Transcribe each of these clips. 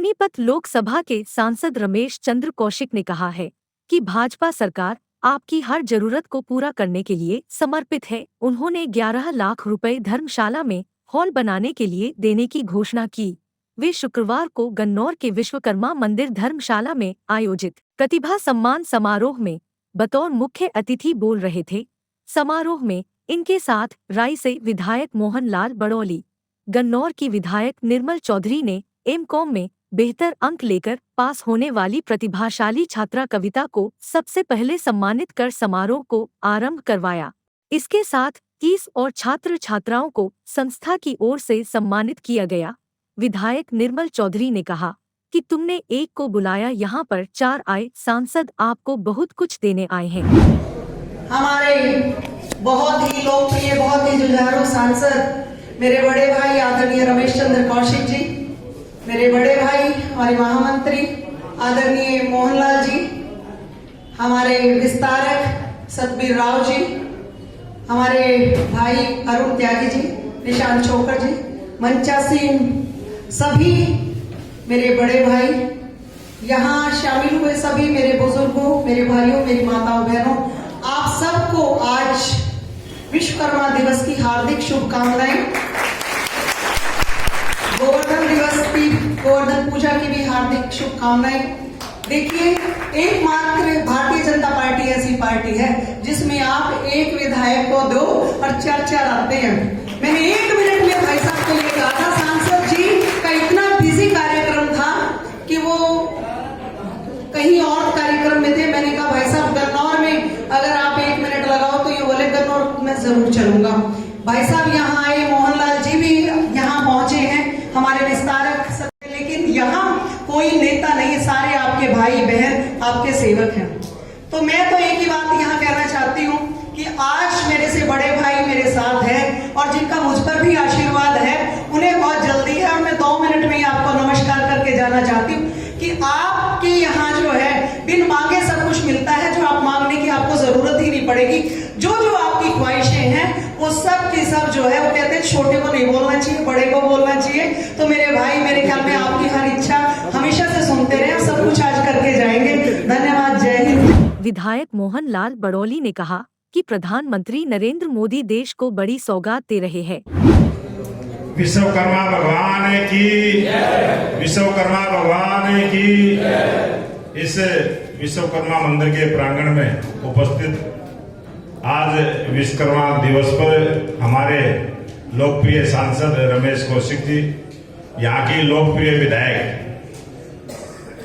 सोनीपत लोकसभा के सांसद रमेश चंद्र कौशिक ने कहा है कि भाजपा सरकार आपकी हर जरूरत को पूरा करने के लिए समर्पित है। उन्होंने 11 लाख रुपए धर्मशाला में हॉल बनाने के लिए देने की घोषणा की। वे शुक्रवार को गन्नौर के विश्वकर्मा मंदिर धर्मशाला में आयोजित प्रतिभा सम्मान समारोह में बतौर मुख्य अतिथि बोल रहे थे। समारोह में इनके साथ राई से विधायक मोहनलाल बड़ौली, गन्नौर की विधायक निर्मल चौधरी ने एमकॉम में बेहतर अंक लेकर पास होने वाली प्रतिभाशाली छात्रा कविता को सबसे पहले सम्मानित कर समारोह को आरंभ करवाया। इसके साथ 30 और छात्र छात्राओं को संस्था की ओर से सम्मानित किया गया। विधायक निर्मल चौधरी ने कहा कि तुमने एक को बुलाया, यहाँ पर 4 आए सांसद आपको बहुत कुछ देने आए हैं। हमारे बहुत ही लोकप्रिय, बहुत ही जुझारू सांसद मेरे बड़े भाई आदरणीय रमेश चंद्र कौशिक जी, मेरे बड़े भाई हमारे महामंत्री आदरणीय मोहनलाल जी, हमारे विस्तारक सतबीर राव जी, हमारे भाई अरुण त्यागी जी, निशांत छोकर जी, मंचासीन सभी मेरे बड़े भाई, यहाँ शामिल हुए सभी मेरे बुजुर्गों, मेरे भाइयों, मेरी माताओं, बहनों, आप सबको आज विश्वकर्मा दिवस की हार्दिक शुभकामनाएं। गोवर्धन दिवस की, गोवर्धन पूजा की भी हार्दिक शुभकामनाएं। देखिए, एकमात्र भारतीय जनता पार्टी ऐसी पार्टी है जिसमें आप एक विधायक को दो और 4 आते हैं। मैंने 1 मिनट में भाई साहब को ये कहा था, सांसद जी का इतना बिजी कार्यक्रम था कि वो कहीं और कार्यक्रम में थे। मैंने कहा भाई साहब गन्नौर में अगर आप 1 मिनट लगाओ तो ये बोले गन्नौर मैं जरूर चलूंगा। भाई साहब यहाँ आए, मोहनलाल जी भी यहाँ पहुंचे हैं, हमारे विस्तारक सब, लेकिन यहाँ कोई नेता नहीं, सारे आपके भाई बहन, आपके सेवक हैं। तो मैं तो एक ही बात यहाँ कहना चाहती हूँ कि आज मेरे से बड़े भाई मेरे साथ हैं और जिनका मुझ पर भी आशीर्वाद है, उन्हें बहुत जल्दी है। और मैं 2 मिनट में ही आपको नमस्कार करके जाना चाहती हूँ कि आपके यहाँ जो है बिन मांगे सब कुछ मिलता है, जो आप मांगने की आपको जरूरत ही नहीं पड़ेगी। जो आपकी ख्वाहिशें हैं वो सब की सब जो है, वो कहते हैं छोटे को नहीं बोलना चाहिए, बड़े को बोलना चाहिए। तो मेरे भाई, मेरे ख्याल में आपकी हर इच्छा हमेशा से सुनते रहे, सब कुछ आज करके जाएंगे। धन्यवाद, जय हिंद। विधायक मोहनलाल बड़ौली ने कहा कि प्रधानमंत्री नरेंद्र मोदी देश को बड़ी सौगात दे रहे हैं। विश्वकर्मा भगवान की, विश्वकर्मा भगवान की। इस विश्वकर्मा मंदिर के प्रांगण में उपस्थित आज विश्वकर्मा दिवस पर हमारे लोकप्रिय सांसद रमेश कौशिक जी, यहाँ की लोकप्रिय विधायक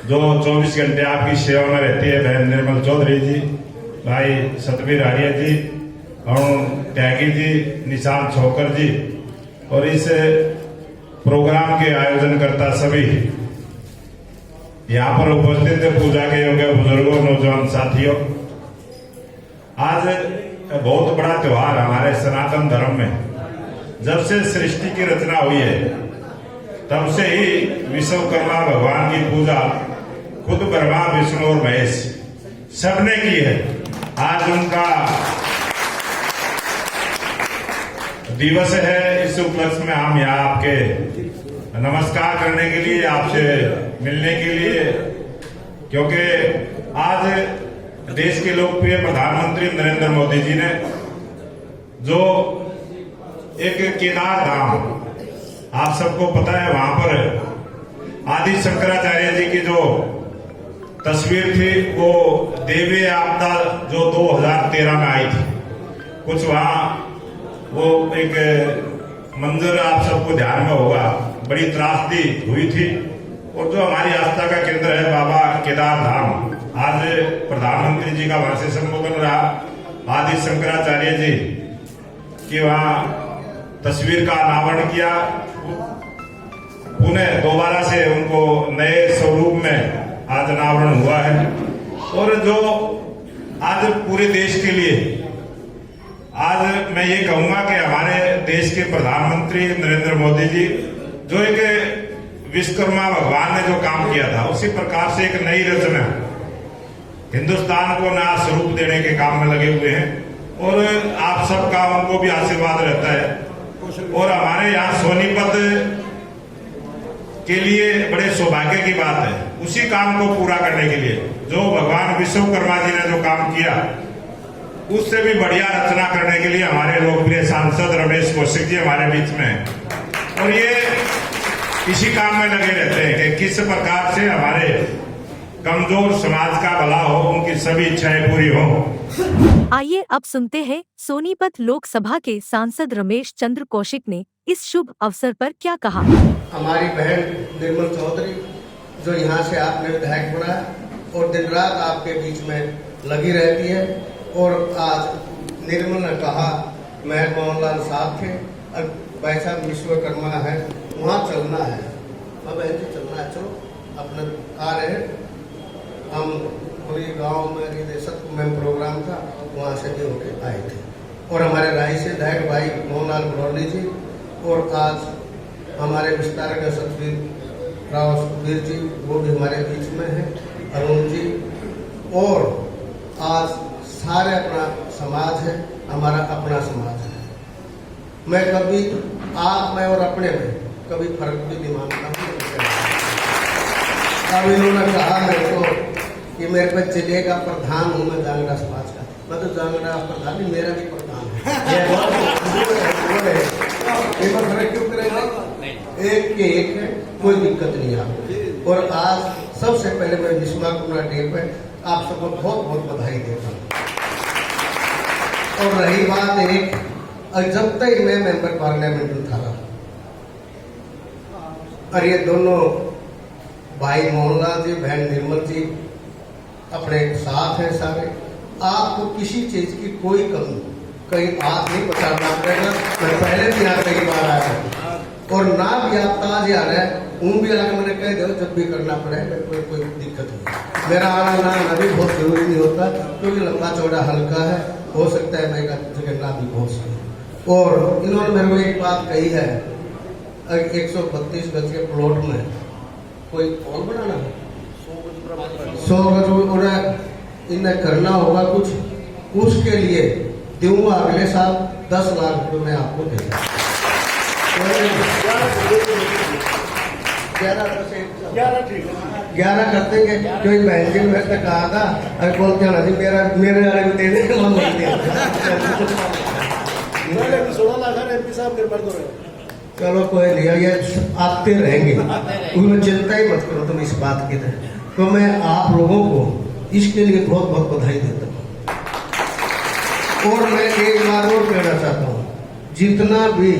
जो 24 घंटे आपकी सेवा में रहती है, बहन निर्मल चौधरी जी, भाई सतबीर आर्य जी, अरुण त्यागी जी, निशांत छोकर जी, और इस प्रोग्राम के आयोजन करता सभी यहाँ पर उपस्थित पूजा के योग्य बुजुर्गों, नौजवान साथियों, आज बहुत बड़ा त्योहार हमारे सनातन धर्म में। जब से सृष्टि की रचना हुई है तब से ही विश्वकर्मा भगवान की पूजा खुद ब्रह्मा, विष्णु और महेश सबने की है। आज उनका दिवस है। इस उपलक्ष्य में हम यहाँ आपके नमस्कार करने के लिए, आपसे मिलने के लिए, क्योंकि आज देश के लोकप्रिय प्रधानमंत्री नरेंद्र मोदी जी ने जो एक केदार धाम, आप सबको पता है, वहां पर आदि शंकराचार्य जी की जो तस्वीर थी वो देवी आपदा जो 2013 में आई थी, कुछ वहां वो एक मंजर आप सबको ध्यान में होगा, बड़ी त्रासदी हुई थी। और जो हमारी आस्था का केंद्र है बाबा केदार धाम, आज प्रधानमंत्री जी का वहां से संबोधन रहा, आदि शंकराचार्य जी की वहां तस्वीर का अनावरण किया, पुनः दोबारा से उनको नए स्वरूप में आज अनावरण हुआ है। और जो आज पूरे देश के लिए, आज मैं ये कहूंगा कि हमारे देश के प्रधानमंत्री नरेंद्र मोदी जी जो एक विश्वकर्मा भगवान ने जो काम किया था, उसी प्रकार से एक नई रचना हिंदुस्तान को नया स्वरूप देने के काम में लगे हुए हैं। और आप सबका उनको भी आशीर्वाद रहता है। और हमारे यहाँ सोनीपत के लिए बड़े सौभाग्य की बात है। उसी काम को पूरा करने के लिए जो भगवान विश्वकर्मा जी ने जो काम किया, उससे भी बढ़िया रचना करने के लिए हमारे लोकप्रिय सांसद रमेश कौशिक जी हमारे बीच में हैं। और ये इसी काम में लगे रहते हैं कि किस प्रकार से हमारे कमजोर समाज का भला हो, उनकी सभी इच्छाएं पूरी हों। आइए अब सुनते हैं सोनीपत लोकसभा के सांसद रमेश चंद्र कौशिक ने इस शुभ अवसर पर क्या कहा। हमारी बहन निर्मल चौधरी जो यहाँ से आपने विधायक बनाया और दिन रात आपके बीच में लगी रहती है, और आज निर्मल ने कहा मैं मोहनलाल साहब थे, अब पैसा विश्वकर्मा है वहाँ चलना है। अब बहन जी चलना है, चलो अपने आ रहे हैं हम। पूरी गांव में रिदेशक में प्रोग्राम था, वहाँ से भी होके आए थे। और हमारे राही से विधायक भाई मोहनलाल गौरली जी, और आज हमारे विस्तारक सतवीर राव सुखबीर जी वो भी हमारे बीच में हैं, अरुण जी, और आज सारे अपना समाज है, हमारा अपना समाज है। मैं कभी आप में और अपने में कभी फर्क भी नहीं मानता हूँ। अब इन्होंने कहा मेरे को कि मेरे पे जिले का प्रधान हूँ मैं जांगड़ा समाज का। मैं तो जांगड़ा प्रधान नहीं, मेरा भी प्रधान है। क्यों करेंगे? एक के एक है, कोई दिक्कत नहीं आपको। और आज सबसे पहले मैं विश्वकर्मा डे पे आप सबको बहुत बहुत बधाई देता हूँ। और रही बात एक, जब तक मैं मेंबर पार्लियामेंट में था और ये दोनों भाई मोहनलाल जी बहन निर्मल जी अपने साथ हैं सारे, आपको किसी चीज की कोई कमी कहीं हाथ नहीं पहुंचाना पड़ेगा। मैं पहले भी यहाँ कई बार आया हूँ और ना भी आप ताज आ रहे हैं, ऊँ भी आगे मैंने कह दो जब भी करना पड़े कोई दिक्कत नहीं। मेरा आना ना भी बहुत जरूरी नहीं होता क्योंकि लंबा चौड़ा हल्का है, हो सकता है मैं जगह ना भी पहुँच सकूँ। और इन्होंने मेरे को एक बात कही है, 132 गज के प्लॉट में कोई कौन बनाना है 100 गज इन्हें करना होगा कुछ, उसके लिए दूंगा अगले साल 10 लाख रुपए मैं आपको देगा। 11 कर देंगे क्योंकि बहन जी ने कहा था, अरे बोलते हैं जी मेरे वाले को देने के मन नहीं दिया। चलो कोई नहीं, ये आते रहेंगे, उनमें चिंता ही मत करो तुम इस बात की। तो मैं आप लोगों को इसके लिए बहुत बहुत बधाई देता हूँ। और मैं एक बार और कहना चाहता हूँ, जितना भी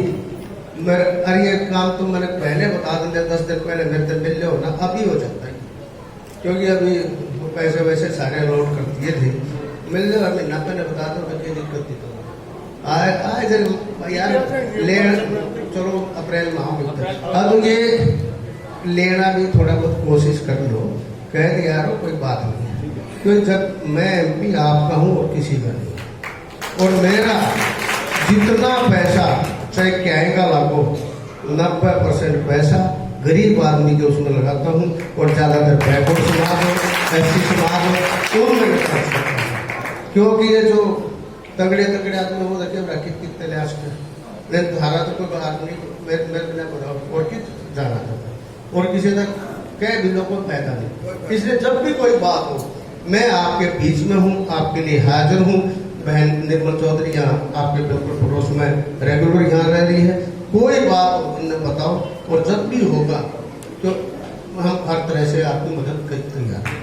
मेरे अरे ये काम तो मैंने पहले बता देते 10 दिन पहले मेरे से मिल लो ना, अभी हो जाता है क्योंकि अभी पैसे वैसे सारे लोड कर दिए थे, मिल जाओ अभी ना पहले बता दो, कोई दिक्कत नहीं। आए जब यार ले चलो अप्रैल माह में, अब ये लेना भी थोड़ा बहुत कोशिश कर लो, कह दिया यार कोई बात नहीं, क्योंकि जब मैं MP आपका हूँ और किसी का नहीं, और मेरा जितना पैसा चाहे क्या का लागो 90% पैसा गरीब आदमी के उसमें लगाता हूँ, और ज्यादातर बैकवर्ड समाज हो, SC समाज हो, तो मैं खर्च करता हूँ। क्योंकि ये जो तगड़े आदमी वो देखे कितने लिहाज में धारा तो कोई आदमी मेरे बताओ और किस जाना चाहता और किसी तक कह भी लोगों को फायदा नहीं। इसलिए जब भी कोई बात हो मैं आपके बीच में हूँ, आपके लिए हाजिर हूँ। बहन निर्मल चौधरी यहाँ आपके बिल्कुल पड़ोस में रेगुलर यहाँ रह रही है, कोई बात हो इन्हें बताओ, और जब भी होगा तो हम हर तरह से आपकी मदद कर तैयार हैं।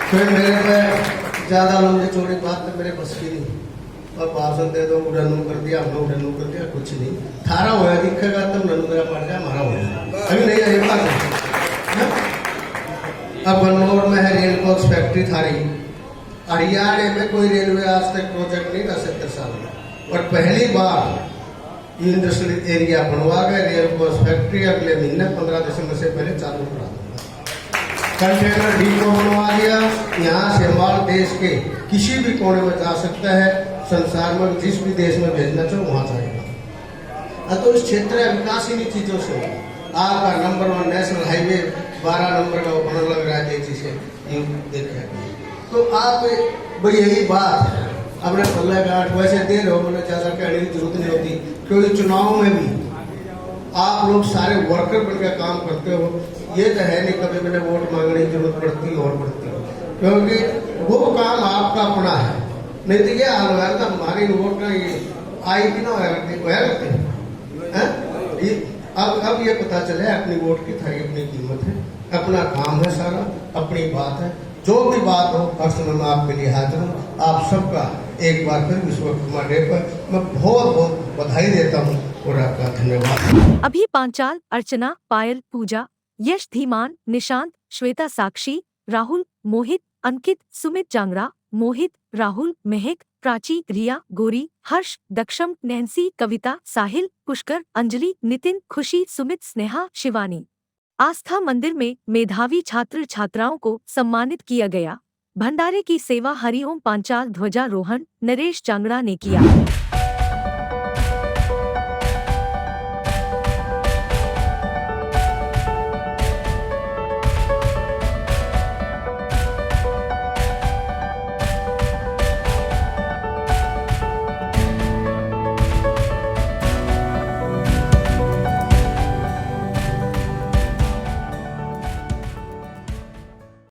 तो मेरे पे ज्यादा लंबी चौड़ी बात तो मेरे बस की नहीं, और भाषण दे दो उड़नू कर दिया, हमने उड़नू कर दिया, कुछ नहीं थारा हुआ दिखेगा तब ननू मेरा पड़ जाए हमारा हो जाए, अभी नहीं है बात। अब बन्नौर में है रेल कोच फैक्ट्री थारी, हरियाणा में कोई रेलवे आज तक प्रोजेक्ट नहीं था 70 साल में, और पहली बार इंडस्ट्रियल एरिया बनवा गए, रेल कोच फैक्ट्री अगले महीने 15 दिसंबर से पहले चालू करा दूंगा। कंटेनर डिपो बनवा दिया, यहाँ से माल देश के किसी भी कोने में जा सकता है, संसार में जिस भी देश में भेजना चाहो वहाँ जाएगा। तो इस क्षेत्र में विकास इन्हीं चीजों से आपका नंबर 1 नेशनल हाईवे 12 नंबर का बनने लग रहा है तेजी से, देखे तो आप भाई यही बात है अपने 15 का 8 वैसे दे रहे हो, मैंने ज्यादा कहने की जरूरत नहीं होती, क्योंकि चुनाव में भी आप लोग सारे वर्कर बनकर काम करते हो। ये तो है नहीं कभी मैंने वोट मांगने की जरूरत पड़ती और पड़ती हो, क्योंकि वो काम आपका अपना है। नहीं तो ये हाल हुआ था हमारी वोट ना ये आई भी ना होया करते हैं। अब ये पता चले अपनी वोट की थारी अपनी कीमत है, अपना काम है, सारा अपनी बात है। जो भी बात हो हर समय मैं आपके लिए हाजिर हूँ। आप सबका एक बार फिर विश्वकर्मा डे पर मैं बहुत बहुत बधाई देता हूँ और आपका धन्यवाद। अभी पांचाल, अर्चना, पायल, पूजा, यश, धीमान, निशांत, श्वेता, साक्षी, राहुल, मोहित, अंकित, सुमित, जांगड़ा, मोहित, राहुल, महक, प्राची, रिया, गोरी, हर्ष, दक्षम, नैन्सी, कविता, साहिल, पुष्कर, अंजलि, नितिन, खुशी, सुमित, स्नेहा, शिवानी। आस्था मंदिर में मेधावी छात्र छात्राओं को सम्मानित किया गया। भंडारे की सेवा हरिओम पांचाल ध्वजारोहण नरेश जांगड़ा ने किया।